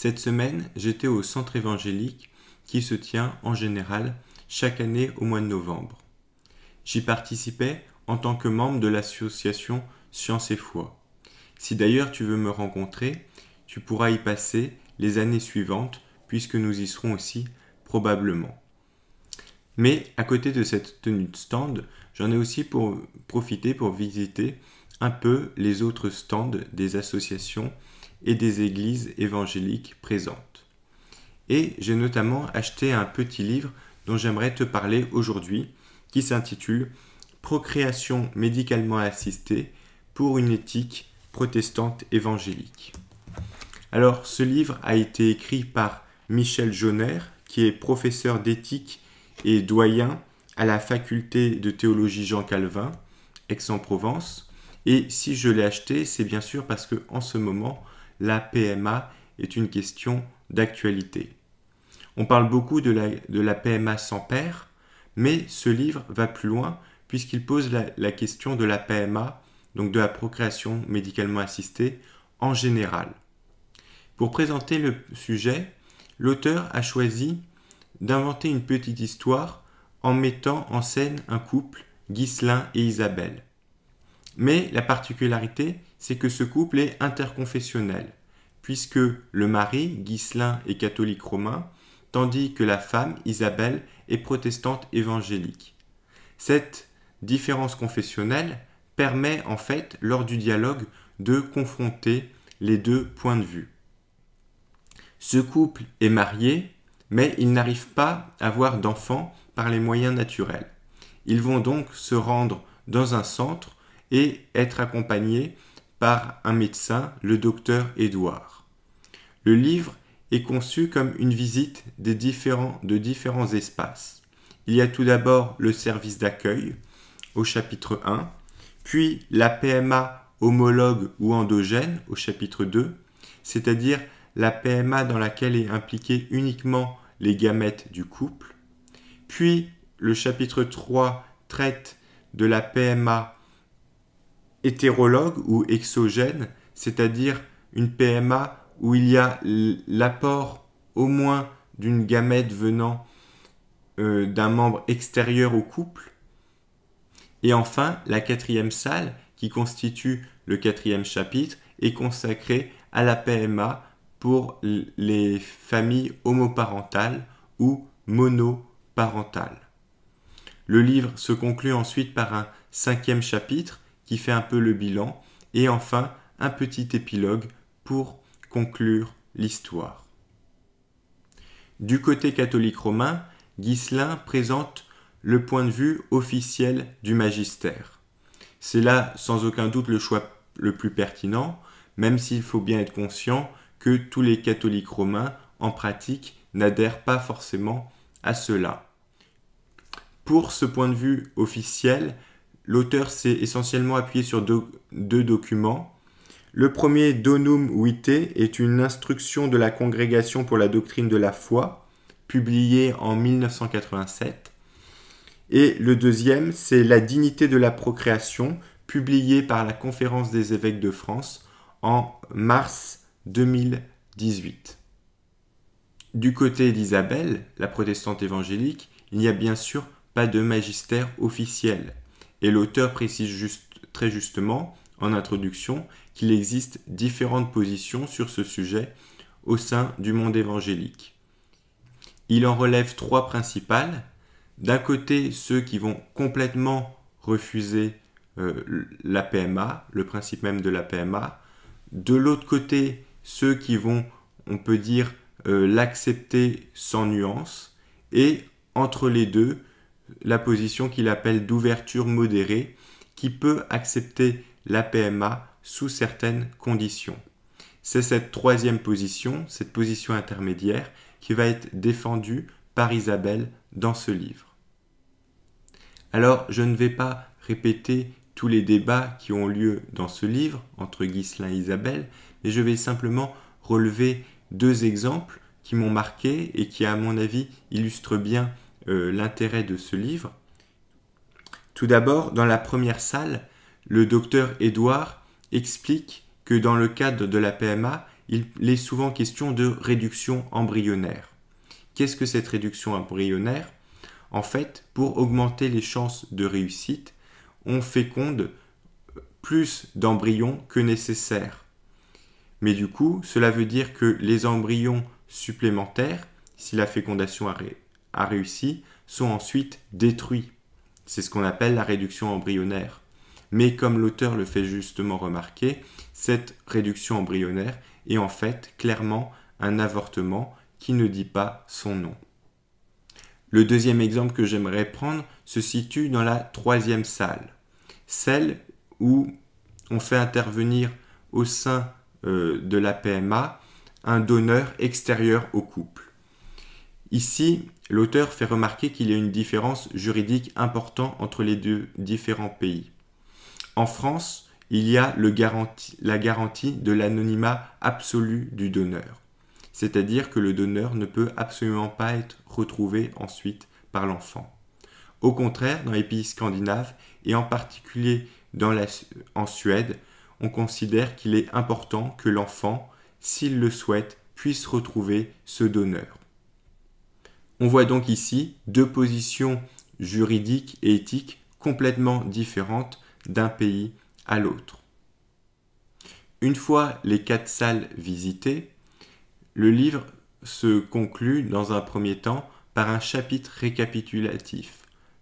Cette semaine, j'étais au centre évangélique qui se tient en général chaque année au mois de novembre. J'y participais en tant que membre de l'association Science et Foi. Si d'ailleurs tu veux me rencontrer, tu pourras y passer les années suivantes puisque nous y serons aussi probablement. Mais à côté de cette tenue de stand, j'en ai aussi profité pour visiter un peu les autres stands des associations et des églises évangéliques présentes. Et j'ai notamment acheté un petit livre dont j'aimerais te parler aujourd'hui, qui s'intitule « Procréation médicalement assistée pour une éthique protestante évangélique ». Alors, ce livre a été écrit par Michel Jonner, qui est professeur d'éthique et doyen à la faculté de théologie Jean Calvin, Aix-en-Provence. Et si je l'ai acheté, c'est bien sûr parce qu'en ce moment, la PMA est une question d'actualité. On parle beaucoup de la PMA sans père, mais ce livre va plus loin puisqu'il pose la question de la PMA, donc de la procréation médicalement assistée, en général. Pour présenter le sujet, l'auteur a choisi d'inventer une petite histoire en mettant en scène un couple, Ghislain et Isabelle. Mais la particularité, c'est que ce couple est interconfessionnel, puisque le mari, Ghislain, est catholique romain, tandis que la femme, Isabelle, est protestante évangélique. Cette différence confessionnelle permet en fait, lors du dialogue, de confronter les deux points de vue. Ce couple est marié, mais il n'arrive pas à avoir d'enfants par les moyens naturels. Ils vont donc se rendre dans un centre et être accompagnés par un médecin, le docteur Édouard. Le livre est conçu comme une visite de différents espaces. Il y a tout d'abord le service d'accueil au chapitre 1, puis la PMA homologue ou endogène au chapitre 2, c'est-à-dire la PMA dans laquelle est impliqué uniquement les gamètes du couple, puis le chapitre 3 traite de la PMA hétérologue ou exogène, c'est-à-dire une PMA où il y a l'apport au moins d'une gamète venant d'un membre extérieur au couple. Et enfin, la quatrième salle, qui constitue le quatrième chapitre, est consacrée à la PMA pour les familles homoparentales ou monoparentales. Le livre se conclut ensuite par un cinquième chapitre qui fait un peu le bilan et enfin un petit épilogue pour conclure l'histoire. Du côté catholique romain, Ghislain présente le point de vue officiel du magistère. C'est là sans aucun doute le choix le plus pertinent, même s'il faut bien être conscient que tous les catholiques romains, en pratique, n'adhèrent pas forcément à cela. Pour ce point de vue officiel, l'auteur s'est essentiellement appuyé sur deux documents. Le premier, Donum Vitae, est une instruction de la Congrégation pour la doctrine de la foi, publiée en 1987. Et le deuxième, c'est La dignité de la procréation, publié par la Conférence des évêques de France en mars 2018. Du côté d'Isabelle, la protestante évangélique, il n'y a bien sûr pas de magistère officiel. Et l'auteur précise très justement, en introduction, qu'il existe différentes positions sur ce sujet au sein du monde évangélique. Il en relève trois principales. D'un côté, ceux qui vont complètement refuser la PMA, le principe même de la PMA. De l'autre côté, ceux qui vont, on peut dire, l'accepter sans nuance. Et entre les deux, la position qu'il appelle d'ouverture modérée, qui peut accepter la PMA sous certaines conditions. C'est cette troisième position, cette position intermédiaire, qui va être défendue par Isabelle dans ce livre. Alors, je ne vais pas répéter tous les débats qui ont lieu dans ce livre entre Ghislain et Isabelle, mais je vais simplement relever deux exemples qui m'ont marqué et qui, à mon avis, illustrent bien l'intérêt de ce livre. Tout d'abord, dans la première salle, le docteur Édouard explique que dans le cadre de la PMA, il est souvent question de réduction embryonnaire. Qu'est-ce que cette réduction embryonnaire? En fait, pour augmenter les chances de réussite, on féconde plus d'embryons que nécessaire. Mais du coup, cela veut dire que les embryons supplémentaires, si la fécondation a réussi, sont ensuite détruits. C'est ce qu'on appelle la réduction embryonnaire. Mais comme l'auteur le fait justement remarquer, cette réduction embryonnaire est en fait clairement un avortement qui ne dit pas son nom. Le deuxième exemple que j'aimerais prendre se situe dans la troisième salle, celle où on fait intervenir au sein de la PMA un donneur extérieur au couple. Ici, l'auteur fait remarquer qu'il y a une différence juridique importante entre les deux différents pays. En France, il y a la garantie de l'anonymat absolu du donneur, c'est-à-dire que le donneur ne peut absolument pas être retrouvé ensuite par l'enfant. Au contraire, dans les pays scandinaves, et en particulier en Suède, on considère qu'il est important que l'enfant, s'il le souhaite, puisse retrouver ce donneur. On voit donc ici deux positions juridiques et éthiques complètement différentes d'un pays à l'autre. Une fois les 4 salles visitées, le livre se conclut dans un premier temps par un chapitre récapitulatif,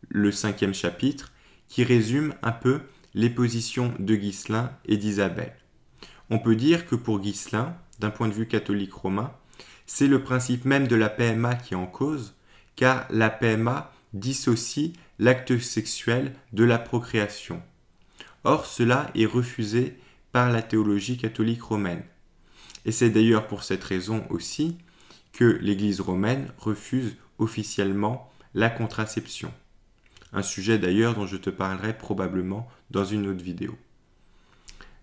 le 5e chapitre, qui résume un peu les positions de Ghislain et d'Isabelle. On peut dire que pour Ghislain, d'un point de vue catholique romain, c'est le principe même de la PMA qui est en cause, car la PMA dissocie l'acte sexuel de la procréation. Or, cela est refusé par la théologie catholique romaine. Et c'est d'ailleurs pour cette raison aussi que l'Église romaine refuse officiellement la contraception. Un sujet d'ailleurs dont je te parlerai probablement dans une autre vidéo.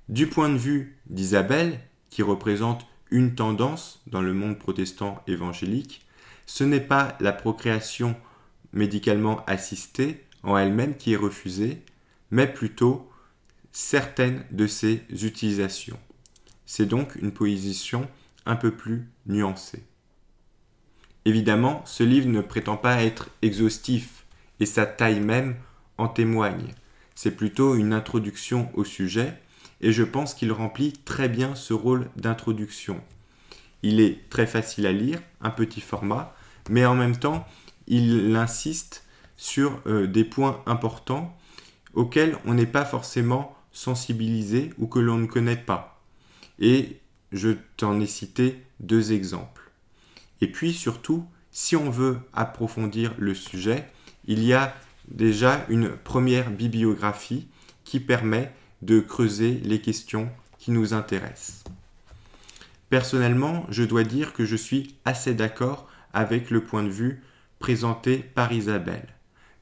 Du point de vue d'Isabelle, qui représente une tendance dans le monde protestant évangélique, ce n'est pas la procréation médicalement assistée en elle-même qui est refusée, mais plutôt certaines de ses utilisations. C'est donc une position un peu plus nuancée. Évidemment, ce livre ne prétend pas être exhaustif, et sa taille même en témoigne. C'est plutôt une introduction au sujet, et je pense qu'il remplit très bien ce rôle d'introduction. Il est très facile à lire, un petit format, mais en même temps, il insiste sur des points importants auxquels on n'est pas forcément sensibilisé ou que l'on ne connaît pas. Et je t'en ai cité 2 exemples. Et puis surtout, si on veut approfondir le sujet, il y a déjà une première bibliographie qui permet de creuser les questions qui nous intéressent. Personnellement, je dois dire que je suis assez d'accord avec le point de vue présenté par Isabelle,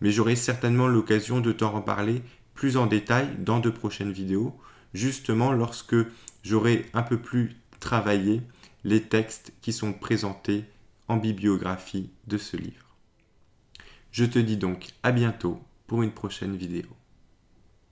mais j'aurai certainement l'occasion de t'en reparler plus en détail dans de prochaines vidéos, justement lorsque j'aurai un peu plus travaillé les textes qui sont présentés en bibliographie de ce livre. Je te dis donc à bientôt pour une prochaine vidéo.